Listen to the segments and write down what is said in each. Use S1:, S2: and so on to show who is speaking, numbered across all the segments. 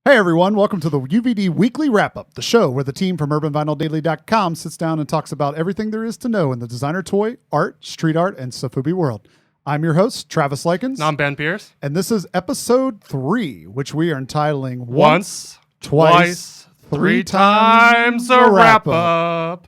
S1: Hey everyone, welcome to the UVD Weekly Wrap-Up, the show where the team from UrbanVinylDaily.com sits down and talks about everything there is to know in the designer toy, art, street art, and Sofubi world. I'm your host, Travis Likens.
S2: And I'm Ben Pierce.
S1: And this is episode 3, which we are entitling
S2: Once, Twice, Three Times a Wrap-Up.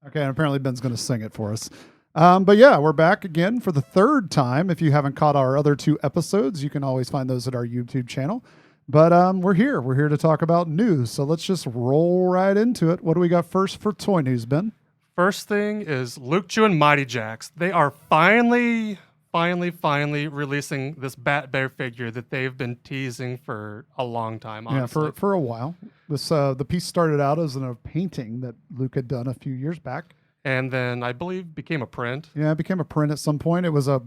S1: Okay, and apparently Ben's going to sing it for us. But yeah, we're back again for the third time. If you haven't caught our other 2 episodes, you can always find those at our YouTube channel. But we're here. We're here to talk about news. So let's just roll right into it. What do we got first for toy news, Ben?
S2: First thing is Luke Chew and Mighty Jacks. They are finally releasing this Bat Bear figure that they've been teasing for a long time, honestly.
S1: Yeah, for a while. This the piece started out as a painting that Luke had done a few years back.
S2: And then I believe became a print.
S1: Yeah, it became a print at some point. It was a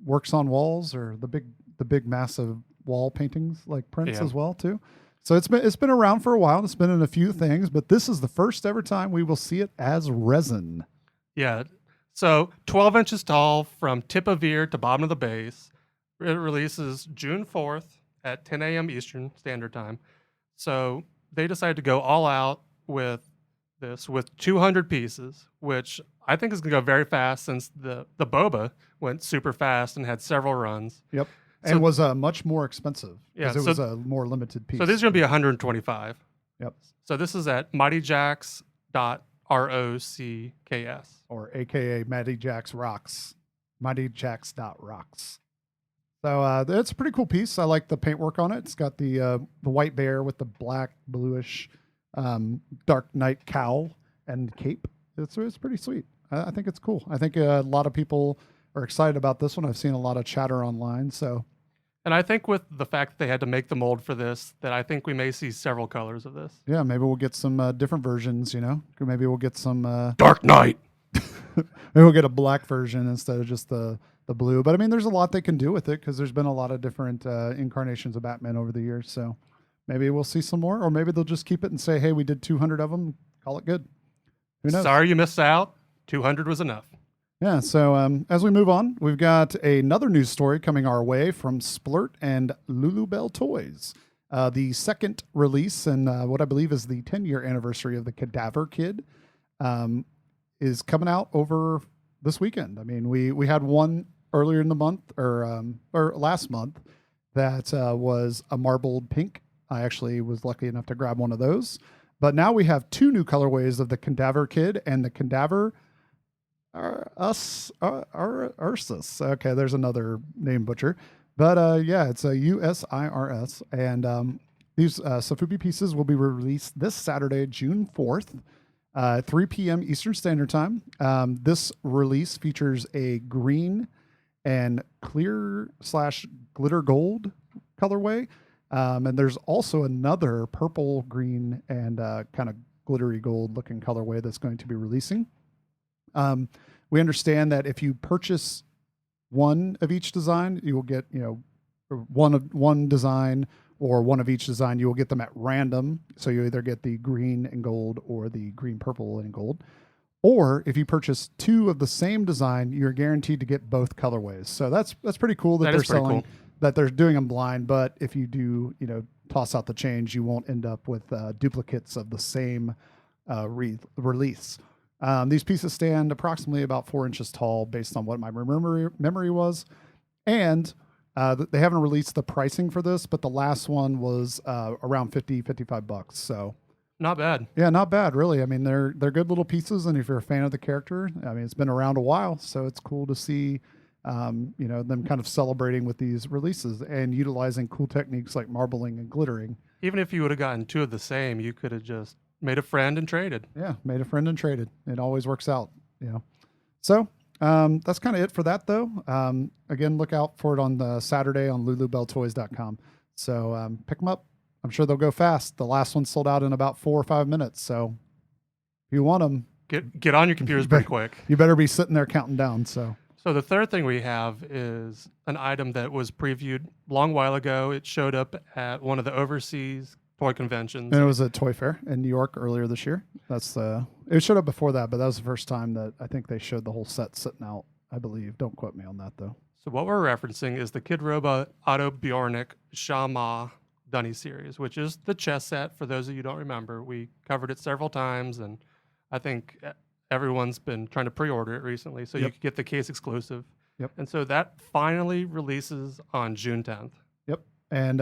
S1: works on walls, or the big massive wall paintings, like prints as well too. So it's been around for a while. It's been in a few things, but this is the first ever time we will see it as resin.
S2: Yeah. So 12 inches tall from tip of ear to bottom of the base. It releases June 4th at 10 a.m. Eastern Standard Time. So they decided to go all out with this with 200 pieces, which I think is going to go very fast since the Boba went super fast and had several runs.
S1: Yep. And was much more expensive because it was a more limited piece.
S2: So this is going to be 125.
S1: Yep.
S2: So this is at MightyJacks.rocks.
S1: Or AKA Mighty Jacks Rocks. MightyJacks.rocks. So it's a pretty cool piece. I like the paintwork on it. It's got the white bear with the black, bluish, Dark Knight cowl and cape. It's pretty sweet. I think it's cool. I think a lot of people are excited about this one. I've seen a lot of chatter online.
S2: And I think with the fact that they had to make the mold for this, that I think we may see several colors of this.
S1: Yeah, maybe we'll get some different versions, Maybe we'll get some...
S2: Dark Knight!
S1: Maybe we'll get a black version instead of just the blue. But, I mean, there's a lot they can do with it because there's been a lot of different incarnations of Batman over the years. So maybe we'll see some more. Or maybe they'll just keep it and say, hey, we did 200 of them. Call it good. Who knows?
S2: Sorry you missed out. 200 was enough.
S1: Yeah, so as we move on, we've got another news story coming our way from Splurt and Lulubelle Toys. The second release and what I believe is the 10-year anniversary of the Cadaver Kid is coming out over this weekend. I mean, we had one earlier in the month or last month that was a marbled pink. I actually was lucky enough to grab one of those. But now we have 2 new colorways of the Cadaver Kid and the Cadaver Ursus. Okay, there's another name butcher. But yeah, it's a USIRS. And these Sofubi pieces will be released this Saturday, June 4th, 3 p.m. Eastern Standard Time. This release features a green and clear/glitter gold colorway. And there's also another purple, green, and kind of glittery gold looking colorway that's going to be releasing. We understand that if you purchase one of each design, you will get, one design or one of each design. You will get them at random. So you either get the green and gold or the green, purple, and gold. Or if you purchase 2 of the same design, you're guaranteed to get both colorways. So that's pretty cool that they're selling, that they're doing them blind. But if you do, toss out the change, you won't end up with duplicates of the same release. These pieces stand approximately about 4 inches tall based on what my memory was. And they haven't released the pricing for this, but the last one was around $55. So
S2: not bad.
S1: Yeah, not bad, really. I mean, they're good little pieces. And if you're a fan of the character, I mean, it's been around a while. So it's cool to see, them kind of celebrating with these releases and utilizing cool techniques like marbling and glittering.
S2: Even if you would have gotten 2 of the same, you could have just made a friend and traded.
S1: Yeah, made a friend and traded. It always works out, So that's kind of it for that, though. Again, look out for it on the Saturday on lulubelletoys.com. So pick them up. I'm sure they'll go fast. The last one sold out in about 4 or 5 minutes. So if you want them,
S2: get on your computers pretty quick.
S1: You better be sitting there counting down. So
S2: the third thing we have is an item that was previewed a long while ago. It showed up at one of the overseas toy conventions.
S1: And it was a toy fair in New York earlier this year. It showed up before that, but that was the first time that I think they showed the whole set sitting out, I believe. Don't quote me on that, though.
S2: So what we're referencing is the Kid Robot Otto Bjornik Shama Dunny series, which is the chess set. For those of you who don't remember, we covered it several times, and I think everyone's been trying to pre-order it recently, so you
S1: Yep.
S2: could get the case exclusive.
S1: Yep.
S2: And so that finally releases on June 10th.
S1: Yep. And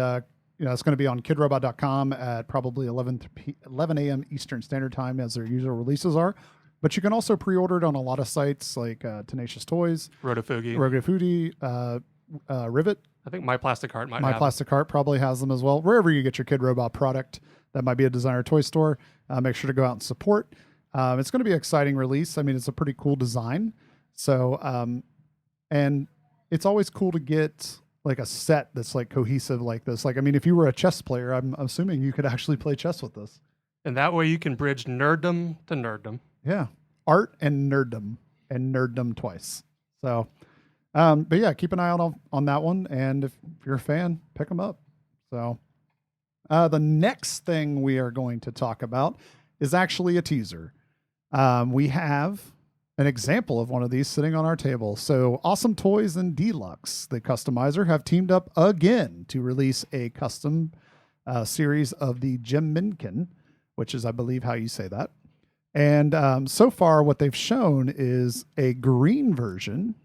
S1: it's going to be on kidrobot.com at probably 11 a.m. Eastern Standard Time, as their usual releases are. But you can also pre-order it on a lot of sites like Tenacious Toys,
S2: Rotofugi.
S1: Rivet.
S2: I think My Plastic Heart might
S1: My
S2: have
S1: Plastic Heart probably has them as well. Wherever you get your Kid Robot product, that might be a designer toy store. Make sure to go out and support. It's going to be an exciting release. I mean, it's a pretty cool design. So, and it's always cool to get like a set that's like cohesive like this. Like, I mean, if you were a chess player, I'm assuming you could actually play chess with this.
S2: And that way you can bridge nerddom to nerddom.
S1: Yeah. Art and nerddom twice. So, but yeah, keep an eye out on that one. And if you're a fan, pick them up. So, the next thing we are going to talk about is actually a teaser. We have an example of one of these sitting on our table. So Awesome Toys and D-Lux, the customizer, have teamed up again to release a custom series of the Jinmenken, which is, I believe, how you say that. And so far, what they've shown is a green version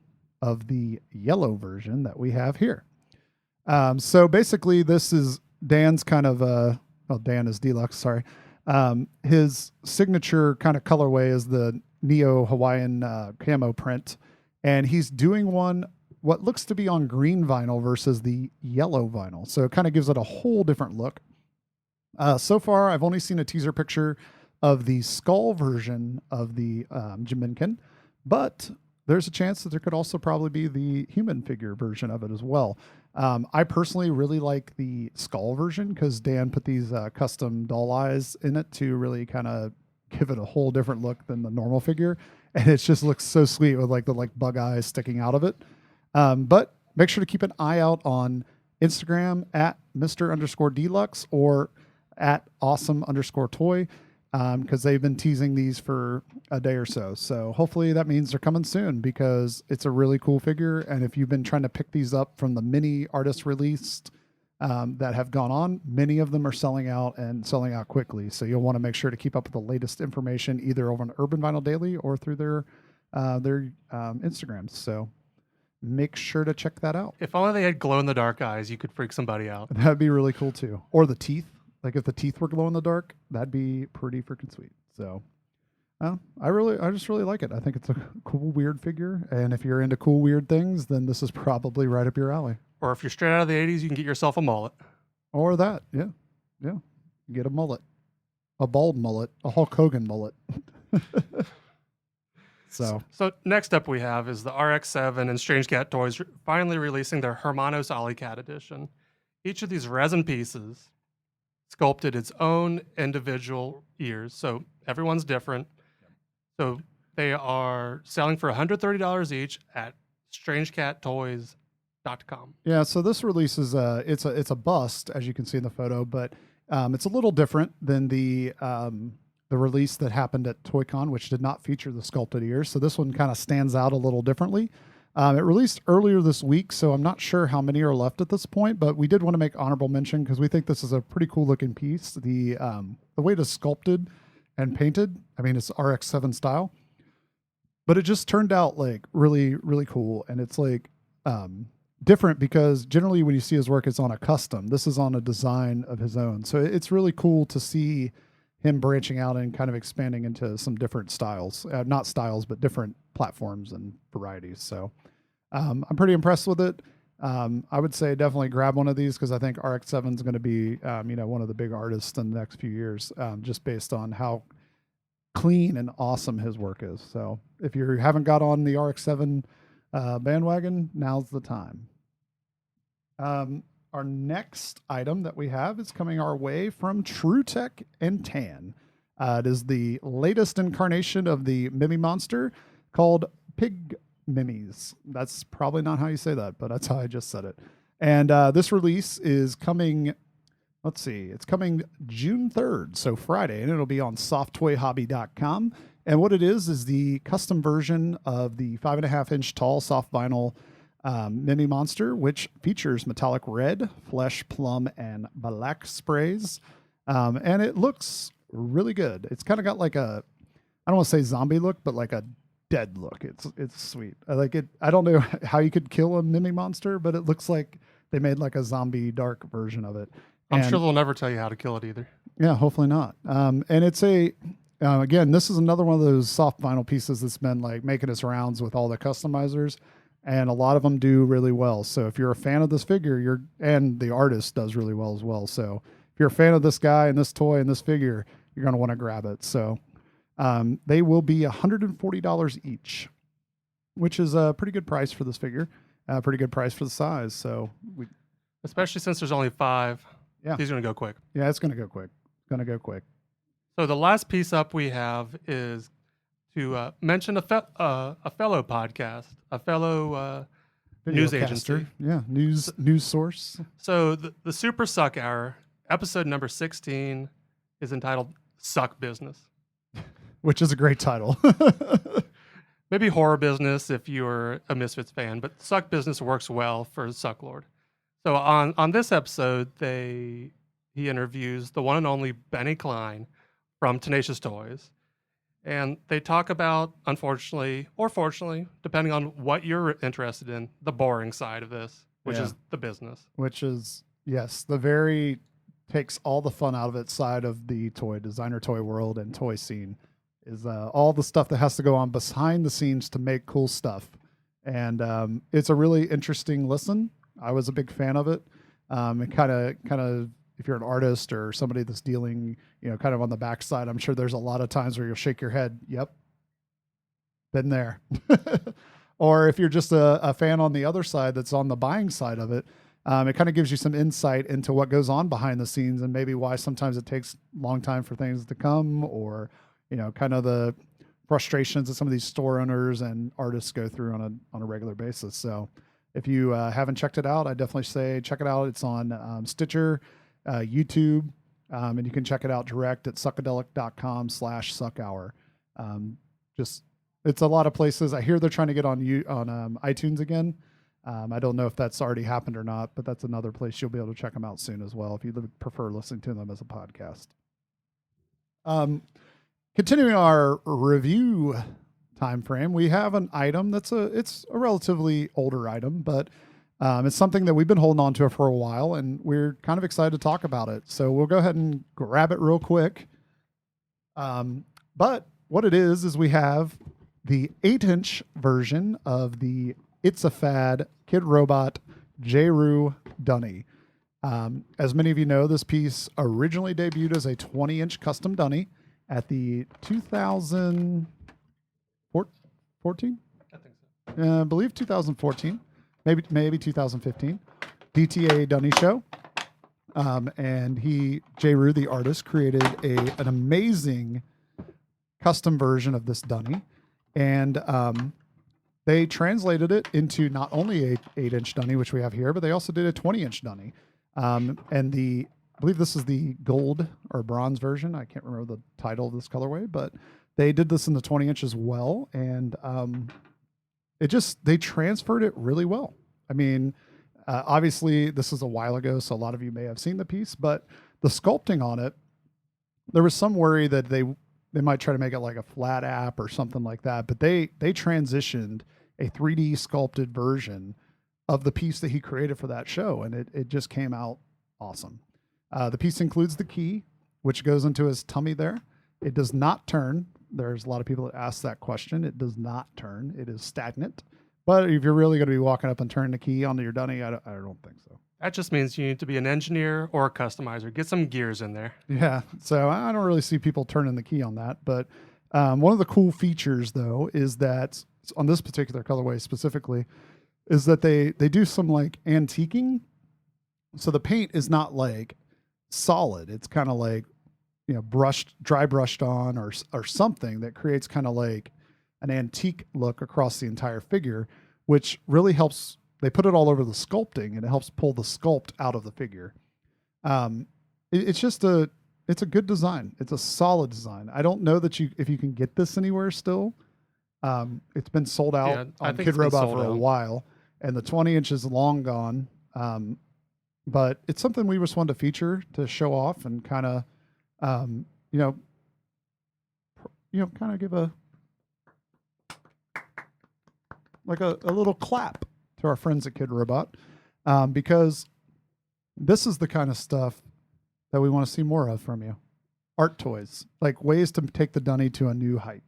S1: of the yellow version that we have here. So basically, this is Dan's kind of, Dan is D-Lux, sorry. His signature kind of colorway is the Neo Hawaiian camo print, and he's doing one what looks to be on green vinyl versus the yellow vinyl. So it kind of gives it a whole different look. So far, I've only seen a teaser picture of the skull version of the Jinmenken, but there's a chance that there could also probably be the human figure version of it as well. I personally really like the skull version because Dan put these custom doll eyes in it to really kind of give it a whole different look than the normal figure. And it just looks so sweet with like the bug eyes sticking out of it. But make sure to keep an eye out on Instagram at Mr_D-Lux or at awesome_toy. Because they've been teasing these for a day or so. So hopefully that means they're coming soon because it's a really cool figure. And if you've been trying to pick these up from the mini artists released that have gone on, many of them are selling out and selling out quickly. So you'll want to make sure to keep up with the latest information either over on Urban Vinyl Daily or through their Instagrams. So make sure to check that out.
S2: If only they had glow-in-the-dark eyes, you could freak somebody out.
S1: That'd be really cool too. Or the teeth. Like if the teeth were glow in the dark, that'd be pretty freaking sweet. So I just really like it. I think it's a cool, weird figure. And if you're into cool, weird things, then this is probably right up your alley.
S2: Or if you're straight out of the 80s, you can get yourself a mullet.
S1: Or that. Yeah. Yeah. Get a mullet, a bald mullet, a Hulk Hogan mullet. So
S2: next up we have is the RX-7 and Strange Cat Toys finally releasing their Hermanos Alley Cat edition. Each of these resin pieces sculpted its own individual ears. So everyone's different. So they are selling for $130 each at strangecattoys.com.
S1: Yeah, so this release is it's a bust, as you can see in the photo, but it's a little different than the release that happened at ToyCon, which did not feature the sculpted ears. So this one kind of stands out a little differently. It released earlier this week, so I'm not sure how many are left at this point, but we did want to make honorable mention because we think this is a pretty cool looking piece. The way it is sculpted and painted, I mean, it's RX-7 style, but it just turned out like really, really cool. And it's like different because generally when you see his work, it's on a custom. This is on a design of his own. So it's really cool to see him branching out and kind of expanding into some different styles, not styles, but different platforms and varieties. So I'm pretty impressed with it. I would say definitely grab one of these because I think RX-7 is going to be, one of the big artists in the next few years, just based on how clean and awesome his work is. So if you haven't got on the RX-7 bandwagon, now's the time. Our next item that we have is coming our way from TruTek and Tan. It is the latest incarnation of the Mimi monster called Pig Mimis. That's probably not how you say that, but that's how I just said it. And this release is coming, it's coming June 3rd, so Friday, and it'll be on softtoyhobby.com. And what it is the custom version of the 5.5-inch tall soft vinyl Mimi Monster, which features metallic red, flesh, plum, and black sprays. And it looks really good. It's kind of got like a, I don't want to say zombie look, but like a dead look. It's sweet. I like it. I don't know how you could kill a Mimi Monster, but it looks like they made like a zombie dark version of it.
S2: I'm sure they'll never tell you how to kill it either.
S1: Yeah, hopefully not. And it's again, this is another one of those soft vinyl pieces that's been like making its rounds with all the customizers, and a lot of them do really well. So if you're a fan of this figure, and the artist does really well as well. So if you're a fan of this guy and this toy and this figure, you're going to want to grab it. So they will be $140 each, which is a pretty good price for this figure. Pretty good price for the size. So
S2: especially since there's only 5.
S1: Yeah,
S2: he's going to go quick.
S1: Yeah, it's going to go quick. Going to go quick.
S2: So the last piece up we have is to mention a fellow podcast, a fellow news agency.
S1: Yeah, news source.
S2: So the Super Suck Hour, episode number 16, is entitled Suck Business.
S1: Which is a great title.
S2: Maybe horror business if you're a Misfits fan, but Suck Business works well for Suck Lord. So on this episode, he interviews the one and only Benny Klein from Tenacious Toys. And they talk about, unfortunately, or fortunately, depending on what you're interested in, the boring side of this, which is the business.
S1: Which is, yes, takes all the fun out of it side of the designer toy world and toy scene is all the stuff that has to go on behind the scenes to make cool stuff. And it's a really interesting listen. I was a big fan of it. And kind of, if you're an artist or somebody that's dealing, kind of on the backside, I'm sure there's a lot of times where you'll shake your head. Yep. Been there. Or if you're just a fan on the other side that's on the buying side of it, it kind of gives you some insight into what goes on behind the scenes and maybe why sometimes it takes a long time for things to come, or, kind of the frustrations that some of these store owners and artists go through on a regular basis. So if you haven't checked it out, I definitely say check it out. It's on Stitcher, YouTube, and you can check it out direct at suckadelic.com/suckhour. It's a lot of places. I hear they're trying to get on iTunes again. I don't know if that's already happened or not, but that's another place you'll be able to check them out soon as well if you prefer listening to them as a podcast. Continuing our review time frame, we have an item it's a relatively older item, but it's something that we've been holding on to for a while, and we're kind of excited to talk about it. So we'll go ahead and grab it real quick. But what it is we have the 8-inch version of the It's a Fad Kid Robot J-Roo Dunny. As many of you know, this piece originally debuted as a 20-inch custom dunny at the 2014?
S2: I think so.
S1: I believe 2014, maybe 2015, DTA Dunny Show. And J-Roo, the artist, created an amazing custom version of this dunny. And they translated it into not only a 8-inch dunny, which we have here, but they also did a 20-inch dunny. And I believe this is the gold or bronze version. I can't remember the title of this colorway, but they did this in the 20-inch as well. And they transferred it really well. I mean, obviously this is a while ago, so a lot of you may have seen the piece, but the sculpting on it, there was some worry that they might try to make it like a flat app or something like that, but they transitioned a 3D sculpted version of the piece that he created for that show, and it just came out awesome. The piece includes the key, which goes into his tummy there. It does not turn. There's a lot of people that ask that question. It does not turn. It is stagnant. But if you're really going to be walking up and turning the key onto your dunny, I don't think so.
S2: That just means you need to be an engineer or a customizer. Get some gears in there.
S1: Yeah, so I don't really see people turning the key on that. But one of the cool features, though, is that on this particular colorway specifically, is that they do some like antiquing. So the paint is not like solid. It's kind of like, dry brushed on or something that creates kind of like an antique look across the entire figure, which really helps. They put it all over the sculpting, and it helps pull the sculpt out of the figure. It's a good design. It's a solid design. I don't know that if you can get this anywhere still. It's been sold out on Kid Robot for a while, and the 20 inch is long gone. But it's something we just wanted to feature to show off and kind of, you know, kind of give a little clap to our friends at Kid Robot, because this is the kind of stuff that we want to see more of from you. Art toys, like ways to take the dunny to a new height.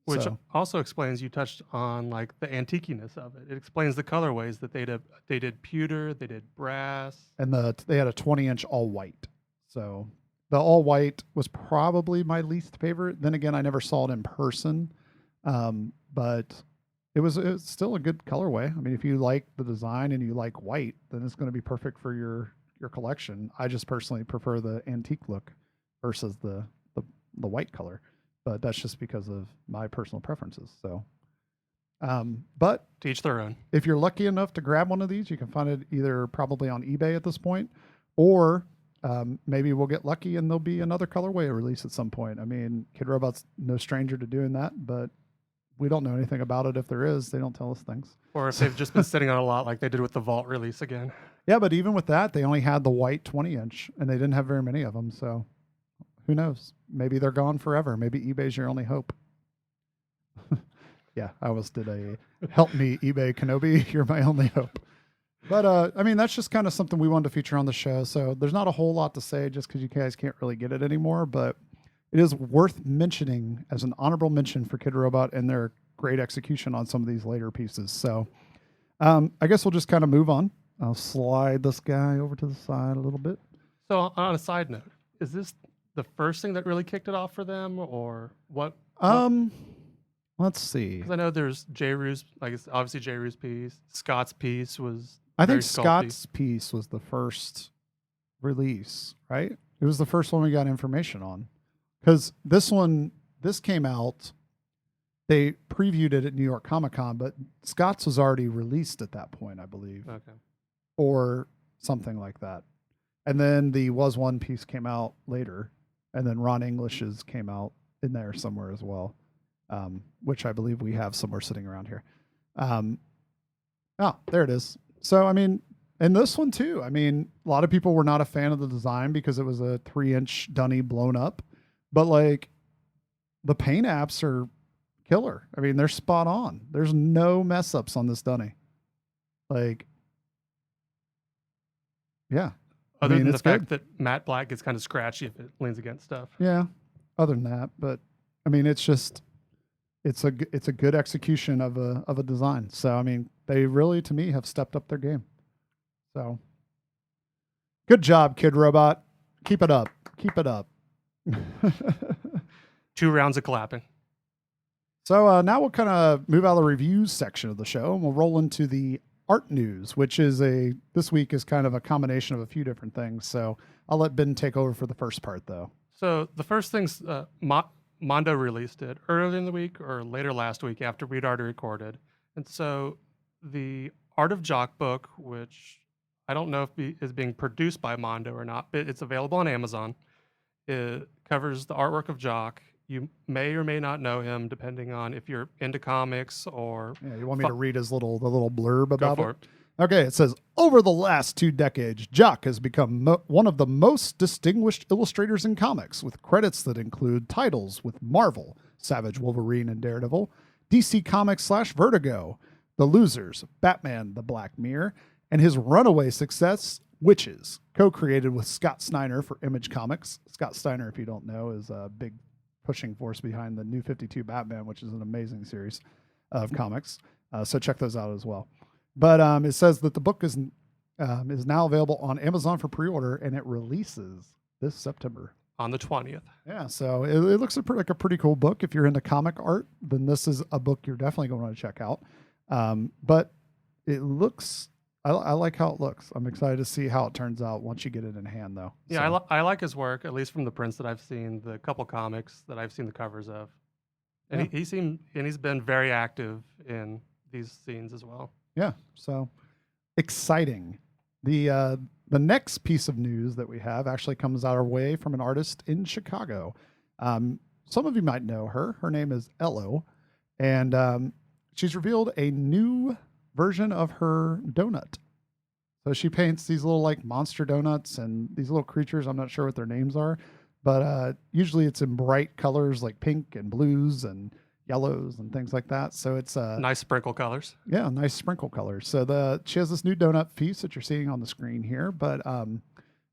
S2: Which also explains, you touched on like the antiqueness of it. It explains the colorways that they did pewter, they did brass.
S1: And they had a 20 inch all white. So the all white was probably my least favorite. Then again, I never saw it in person. But it's still a good colorway. I mean, if you like the design and you like white, then it's going to be perfect for your collection. I just personally prefer the antique look versus the white color. But that's just because of my personal preferences. So, but
S2: to each their own.
S1: If you're lucky enough to grab one of these, you can find it either probably on eBay at this point, or maybe we'll get lucky and there'll be another colorway release at some point. I mean, Kid Robot's no stranger to doing that, but we don't know anything about it. If there is, they don't tell us things.
S2: Or if they've just been sitting on a lot like they did with the Vault release again.
S1: Yeah, but even with that, they only had the white 20 inch and they didn't have very many of them. So who knows? Maybe they're gone forever. Maybe eBay's your only hope. Yeah, I almost did a help me eBay Kenobi. You're my only hope. But I mean, that's just kind of something we wanted to feature on the show. So there's not a whole lot to say just because you guys can't really get it anymore. But it is worth mentioning as an honorable mention for Kid Robot and their great execution on some of these later pieces. So I guess we'll just kind of move on. I'll slide this guy over to the side a little bit.
S2: So on a side note, is this the first thing that really kicked it off for them, or what?
S1: Let's see.
S2: Because I know there's J-Rue's, like it's obviously J-Rue's piece. Scott's piece was.
S1: I think Scott's piece was the first release, right? It was the first one we got information on, because this came out. They previewed it at New York Comic Con, but Scott's was already released at that point, I believe, or something like that. And then the Was One piece came out later. And then Ron English's came out in there somewhere as well, which I believe we have somewhere sitting around here. There it is. So, I mean, and this one too. I mean, a lot of people were not a fan of the design because it was a 3-inch dunny blown up. But like, the paint apps are killer. I mean, they're spot on. There's no mess ups on this dunny. Like, yeah.
S2: Other than the fact that matte black gets kind of scratchy if it leans against stuff.
S1: Yeah. Other than that, but I mean, it's a good execution of a design. So I mean, they really, to me, have stepped up their game. So good job, Kid Robot. Keep it up. Keep it up.
S2: 2 rounds of clapping.
S1: So now we'll kind of move out of the reviews section of the show and we'll roll into the art news, which is this week is kind of a combination of a few different things. So I'll let Ben take over for the first part, though.
S2: So the first thing's Mondo released it earlier in the week or later last week after we'd already recorded. And so the Art of Jock book, which I don't know if is being produced by Mondo or not, but it's available on Amazon. It covers the artwork of Jock. You may or may not know him, depending on if you're into comics or...
S1: Yeah, you want me to read his little blurb about
S2: Go for
S1: it? Okay, it says, over the last 2 decades, Jock has become one of the most distinguished illustrators in comics, with credits that include titles with Marvel, Savage Wolverine and Daredevil, DC Comics / Vertigo, The Losers, Batman, The Black Mirror, and his runaway success, Witches, co-created with Scott Steiner for Image Comics. Scott Steiner, if you don't know, is a big pushing force behind the New 52 Batman, which is an amazing series of comics. So check those out as well. But it says that the book is now available on Amazon for pre-order, and it releases this September.
S2: On the 20th.
S1: Yeah, so it looks like a pretty cool book. If you're into comic art, then this is a book you're definitely going to want to check out. But it looks... I like how it looks. I'm excited to see how it turns out once you get it in hand, though.
S2: Yeah, so. I like his work, at least from the prints that I've seen, the couple comics that I've seen the covers of. And yeah. He's been very active in these scenes as well.
S1: Yeah, so exciting. The next piece of news that we have actually comes our way from an artist in Chicago. Some of you might know her. Her name is Ello, and she's revealed a new version of her donut. So she paints these little like monster donuts and these little creatures. I'm not sure what their names are, but usually it's in bright colors like pink and blues and yellows and things like that. So it's
S2: Nice sprinkle colors.
S1: yeah, nice sprinkle colors. So she has this new donut piece that you're seeing on the screen here, but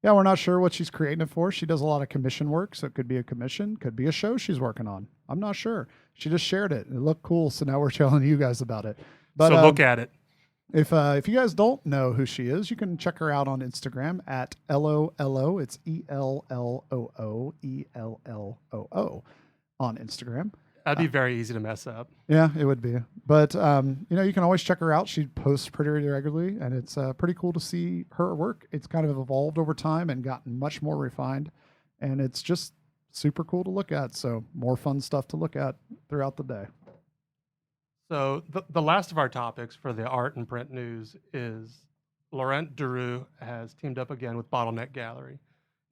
S1: yeah, we're not sure what she's creating it for. She does a lot of commission work, so it could be a commission, could be a show she's working on. I'm not sure. She just shared it. It looked cool, so now we're telling you guys about it. But
S2: So look at it.
S1: if you guys don't know who she is, you can check her out on Instagram at LOLO. It's ELLOOELLOO on Instagram.
S2: That'd be very easy to mess up.
S1: Yeah, it would be. But, you can always check her out. She posts pretty regularly, and it's pretty cool to see her work. It's kind of evolved over time and gotten much more refined, and it's just super cool to look at. So more fun stuff to look at throughout the day.
S2: So the last of our topics for the art and print news is Laurent Duroux has teamed up again with Bottleneck Gallery.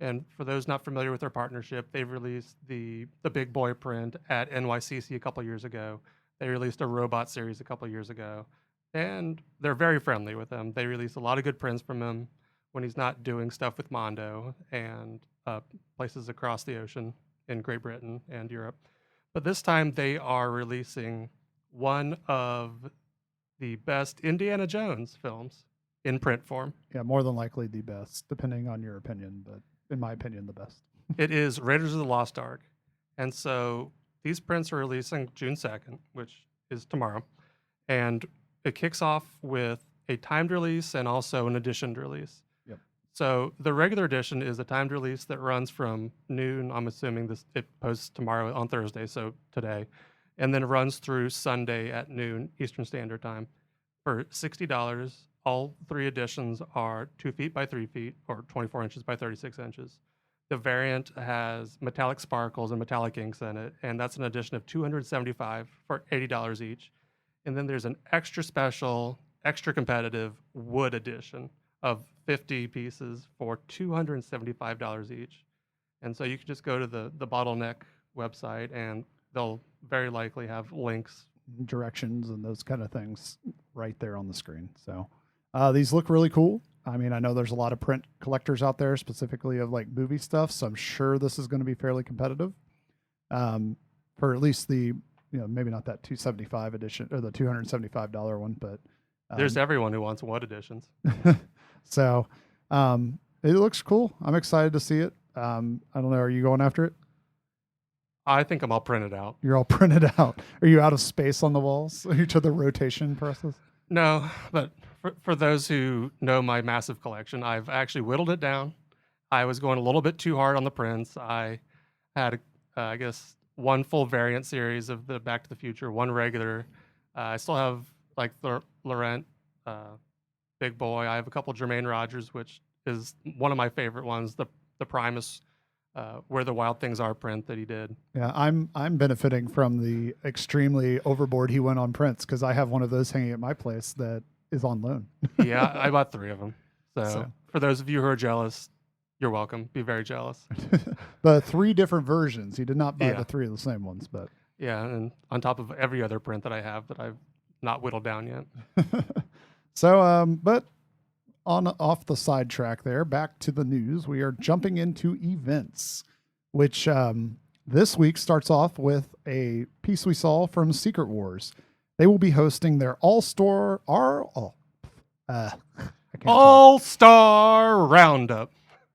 S2: And for those not familiar with their partnership, they've released the Big Boy print at NYCC a couple years ago. They released a robot series a couple years ago. And they're very friendly with him. They release a lot of good prints from him when he's not doing stuff with Mondo and places across the ocean in Great Britain and Europe. But this time they are releasing one of the best Indiana Jones films in print form.
S1: Yeah, more than likely the best, depending on your opinion, but in my opinion, the best.
S2: It is Raiders of the Lost Ark. And so these prints are releasing June 2nd, which is tomorrow. And it kicks off with a timed release and also an editioned release.
S1: Yep.
S2: So the regular edition is a timed release that runs from noon. I'm assuming it posts tomorrow on Thursday, so today, and then runs through Sunday at noon Eastern Standard Time for $60. All three editions are 2 feet by 3 feet or 24 inches by 36 inches. The variant has metallic sparkles and metallic inks in it, and that's an edition of $275 for $80 each. And then there's an extra special, extra competitive wood edition of 50 pieces for $275 each. And so you can just go to the Bottleneck website, and they'll very likely have links,
S1: directions, and those kind of things right there on the screen. So these look really cool. I mean, I know there's a lot of print collectors out there, specifically of like movie stuff, so I'm sure this is going to be fairly competitive for at least the, maybe not that 275 edition or the $275 one, but
S2: there's everyone who wants wood editions.
S1: So it looks cool. I'm excited to see it. I don't know. Are you going after it?
S2: I think I'm all printed out.
S1: You're all printed out. Are you out of space on the walls? Are you to the rotation presses?
S2: No, but for those who know my massive collection, I've actually whittled it down. I was going a little bit too hard on the prints. I had, I guess, one full variant series of the Back to the Future, one regular. I still have like the Laurent Big Boy. I have a couple Jermaine Rogers, which is one of my favorite ones, the Primus Where the Wild Things Are print that he did.
S1: Yeah, I'm benefiting from the extremely overboard he went on prints because I have one of those hanging at my place that is on loan.
S2: Yeah, I bought 3 of them. So for those of you who are jealous, you're welcome. Be very jealous.
S1: The 3 different versions. He did not buy the 3 of the same ones, but
S2: yeah, and on top of every other print that I have that I've not whittled down yet.
S1: So, but off the sidetrack there, back to the news. We are jumping into events, which this week starts off with a piece we saw from Secret Wars. They will be hosting their All-Star
S2: Roundup.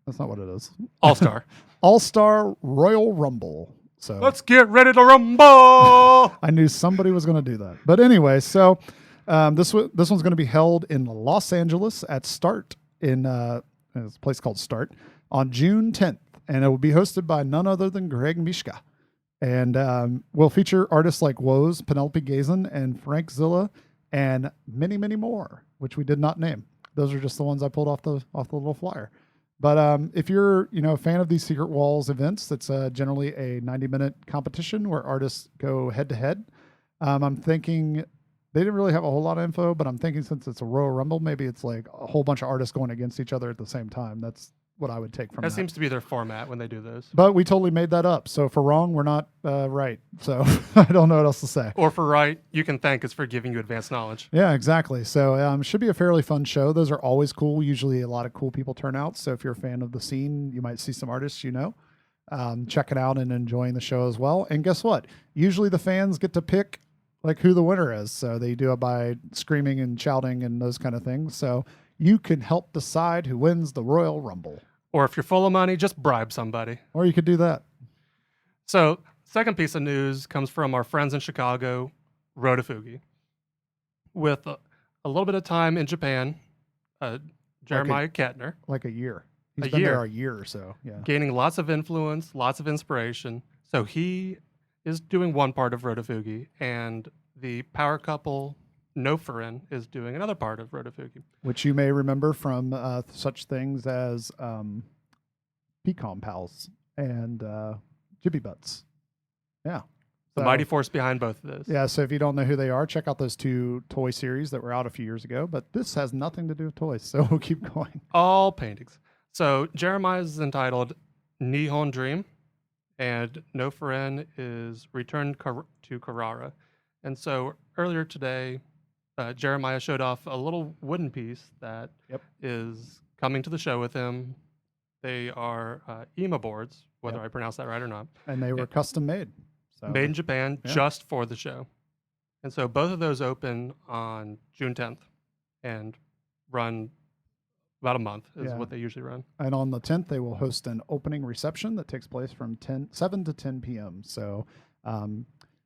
S1: That's not what it is.
S2: All-Star.
S1: All-Star Royal Rumble. So
S2: let's get ready to rumble.
S1: I knew somebody was going to do that. But anyway, so this one's going to be held in Los Angeles at Start in a place called Start on June 10th. And it will be hosted by none other than Greg Mishka. And will feature artists like Woes, Penelope Gazin, and Frank Zilla, and many, many more, which we did not name. Those are just the ones I pulled off the little flyer. But if you're a fan of these Secret Walls events, that's generally a 90-minute competition where artists go head-to-head. I'm thinking they didn't really have a whole lot of info, but I'm thinking since it's a Royal Rumble, maybe it's like a whole bunch of artists going against each other at the same time. That's what I would take from
S2: That
S1: that.
S2: seems to be their format when they do those.
S1: But we totally made that up. So if we're wrong, we're not right. So I don't know what else to say.
S2: Or for right, you can thank us for giving you advanced knowledge.
S1: Yeah, exactly. So it should be a fairly fun show. Those are always cool. Usually a lot of cool people turn out. So if you're a fan of the scene, you might see some artists check it out and enjoying the show as well. And guess what? Usually the fans get to pick like who the winner is. So they do it by screaming and shouting and those kind of things. So you can help decide who wins the Royal Rumble.
S2: Or if you're full of money, just bribe somebody.
S1: Or you could do that.
S2: So, second piece of news comes from our friends in Chicago, Rotofugi. With a little bit of time in Japan, Jeremiah Kettner.
S1: Like a year. He's
S2: A
S1: been
S2: year.
S1: there a year or so. Yeah.
S2: Gaining lots of influence, lots of inspiration. So he is doing one part of Rotofugi, and the power couple Nofarin is doing another part of Rotofugi.
S1: Which you may remember from such things as Pecan Pals and Jibby Butts. Yeah.
S2: The
S1: So-
S2: mighty force behind both of those.
S1: Yeah, so if you don't know who they are, check out those two toy series that were out a few years ago. But this has nothing to do with toys, so we'll keep going.
S2: All paintings. So Jeremiah's is entitled Nihon Dream, and Nofarin is Return to Carrara. And so earlier today, Jeremiah showed off a little wooden piece that is coming to the show with him. They are EMA boards, whether I pronounce that right or not.
S1: And they were custom made. So
S2: Made in Japan,
S1: Yeah.
S2: just for the show. And so both of those open on June 10th and run about a month is
S1: Yeah.
S2: what they usually run.
S1: And on the 10th, they will host an opening reception that takes place from 7 to 10 p.m. So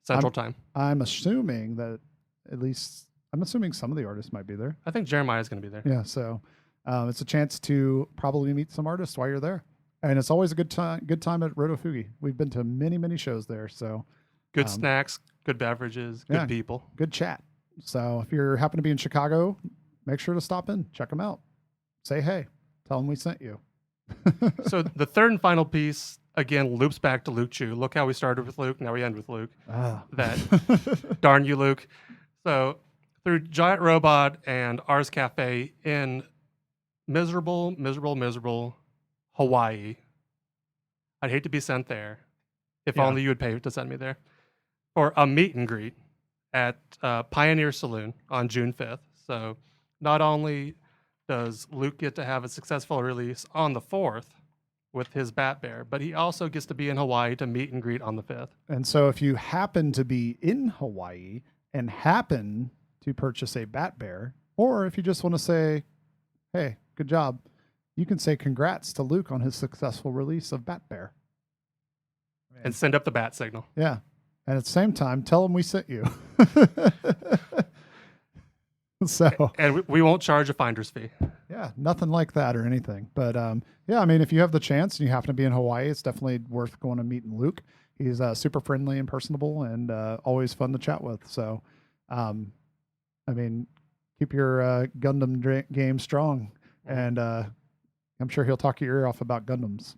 S2: Central time.
S1: I'm assuming that I'm assuming some of the artists might be there.
S2: I think Jeremiah's going to be there.
S1: Yeah, so it's a chance to probably meet some artists while you're there. And it's always a good time at Rotofugi. We've been to many, many shows there. So
S2: Good snacks, good beverages, good
S1: yeah.
S2: people.
S1: good chat. So if you happen to be in Chicago, make sure to stop in, check them out. Say hey, tell them we sent you.
S2: So the third and final piece, again, loops back to Luke Chu. Look how we started with Luke, now we end with Luke. That darn you, Luke. So through Giant Robot and Ars Cafe in miserable Hawaii. I'd hate to be sent there. If
S1: Yeah.
S2: only you would pay to send me there. For a meet and greet at Pioneer Saloon on June 5th. So not only does Luke get to have a successful release on the 4th with his Bat Bear, but he also gets to be in Hawaii to meet and greet on the 5th.
S1: And so if you happen to be in Hawaii and happen to purchase a Bat Bear, or if you just want to say, hey, good job, you can say congrats to Luke on his successful release of Bat Bear.
S2: And send up the bat signal.
S1: Yeah. And at the same time, tell him we sent you. So,
S2: And we won't charge a finder's fee.
S1: yeah, nothing like that or anything. But yeah, I mean, if you have the chance and you happen to be in Hawaii, it's definitely worth going and meeting Luke. He's super friendly and personable and always fun to chat with. So, I mean, keep your Gundam game strong. And I'm sure he'll talk your ear off about Gundams.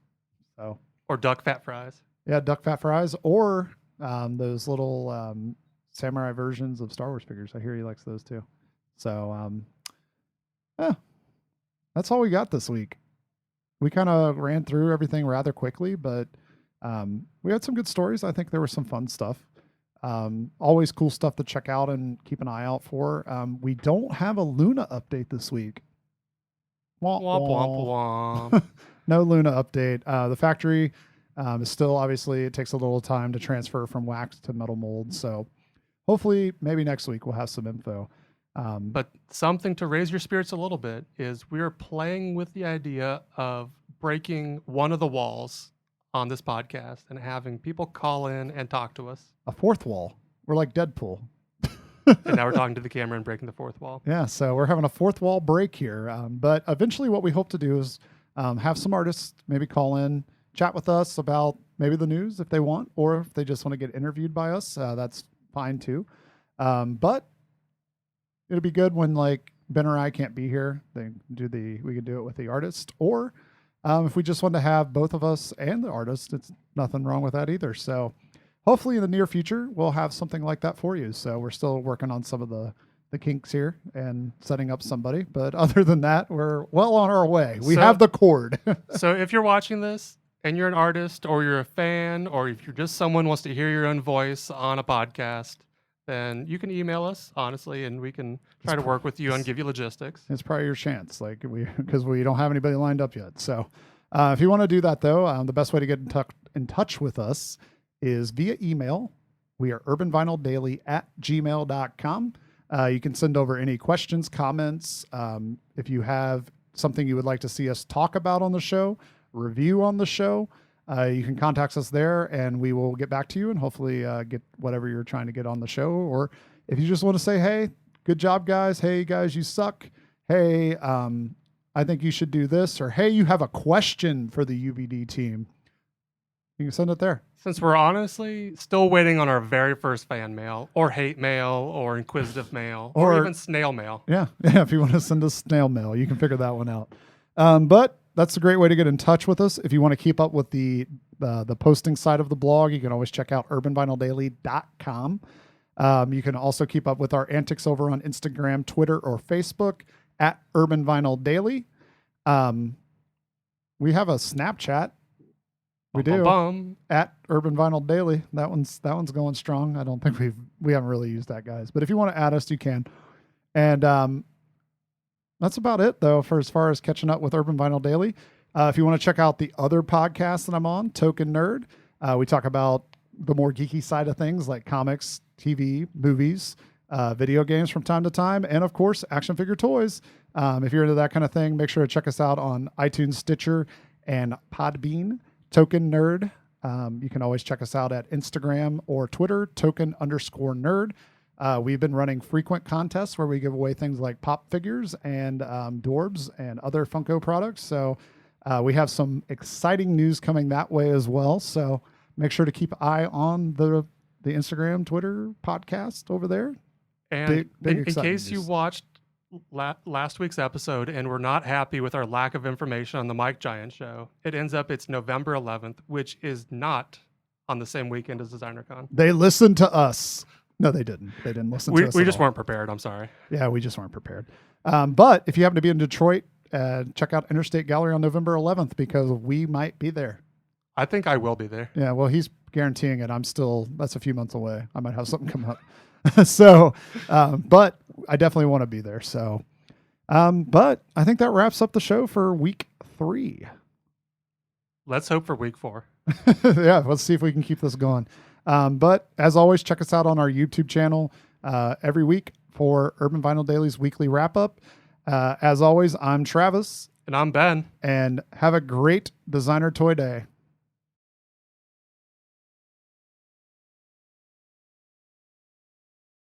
S1: So,
S2: Or duck fat fries.
S1: yeah, duck fat fries or those little samurai versions of Star Wars figures. I hear he likes those too. So, yeah, that's all we got this week. We kind of ran through everything rather quickly, but we had some good stories. I think there was some fun stuff. Always cool stuff to check out and keep an eye out for. We don't have a Luna update this week. Womp,
S2: Womp, womp, womp.
S1: No Luna update. The factory is still, obviously, it takes a little time to transfer from wax to metal mold. So hopefully maybe next week we'll have some info.
S2: But something to raise your spirits a little bit is we're playing with the idea of breaking one of the walls on this podcast and having people call in and talk to us.
S1: A fourth wall. We're like Deadpool.
S2: And now we're talking to the camera and breaking the fourth wall.
S1: Yeah, so we're having a fourth wall break here. But eventually what we hope to do is have some artists maybe call in, chat with us about maybe the news if they want, or if they just want to get interviewed by us, that's fine too. But it'll be good when like Ben or I can't be here. We could do it with the artist, or if we just want to have both of us and the artist, it's nothing wrong with that either. So hopefully in the near future, we'll have something like that for you. So we're still working on some of the kinks here and setting up somebody. But other than that, we're well on our way. We
S2: So-
S1: have the cord.
S2: So if you're watching this and you're an artist or you're a fan or if you're just someone who wants to hear your own voice on a podcast, then you can email us, honestly, and we can try to work with you and give you logistics.
S1: It's probably your chance, because we don't have anybody lined up yet. So if you want to do that, though, the best way to get in touch with us is via email. We are urbanvinyldaily@gmail.com. You can send over any questions, comments. If you have something you would like to see us talk about on the show, review on the show, you can contact us there and we will get back to you and hopefully get whatever you're trying to get on the show. Or if you just want to say, hey, good job, guys. Hey, guys, you suck. Hey, I think you should do this. Or, hey, you have a question for the UVD team. You can send it there.
S2: Since we're honestly still waiting on our very first fan mail or hate mail or inquisitive mail or even snail mail.
S1: Yeah. If you want to send us snail mail, you can figure that one out. But that's a great way to get in touch with us. If you want to keep up with the posting side of the blog, you can always check out urbanvinyldaily.com. You can also keep up with our antics over on Instagram, Twitter, or Facebook at Urban Vinyl Daily. We have a Snapchat. We do at Urban Vinyl Daily. That one's going strong. I don't think we haven't really used that, guys. But if you want to add us, you can. And that's about it, though, for as far as catching up with Urban Vinyl Daily. If you want to check out the other podcasts that I'm on, Token Nerd, we talk about the more geeky side of things like comics, TV, movies, video games from time to time, and, of course, action figure toys. If you're into that kind of thing, make sure to check us out on iTunes, Stitcher, and Podbean. Token Nerd. You can always check us out at Instagram or Twitter, token_nerd. We've been running frequent contests where we give away things like pop figures and Dorbs and other Funko products. So we have some exciting news coming that way as well. So make sure to keep an eye on the Instagram, Twitter podcast over there.
S2: And
S1: Big
S2: in case
S1: news.
S2: you watched last week's episode and were not happy with our lack of information on the Mike Giant show, it ends up it's November 11th, which is not on the same weekend as DesignerCon.
S1: They listened to us. No, they didn't. They didn't listen to us.
S2: We
S1: at
S2: just
S1: all.
S2: weren't prepared. I'm sorry.
S1: Yeah, we just weren't prepared. But if you happen to be in Detroit, check out Interstate Gallery on November 11th because we might be there.
S2: I think I will be there.
S1: Yeah, well, he's guaranteeing it. That's a few months away. I might have something come up. So, but I definitely want to be there. So, but I think that wraps up the show for week 3.
S2: Let's hope for week 4.
S1: Yeah, let's see if we can keep this going. But as always, check us out on our YouTube channel every week for Urban Vinyl Daily's weekly wrap up. As always, I'm Travis.
S2: And I'm Ben.
S1: And have a great designer toy day.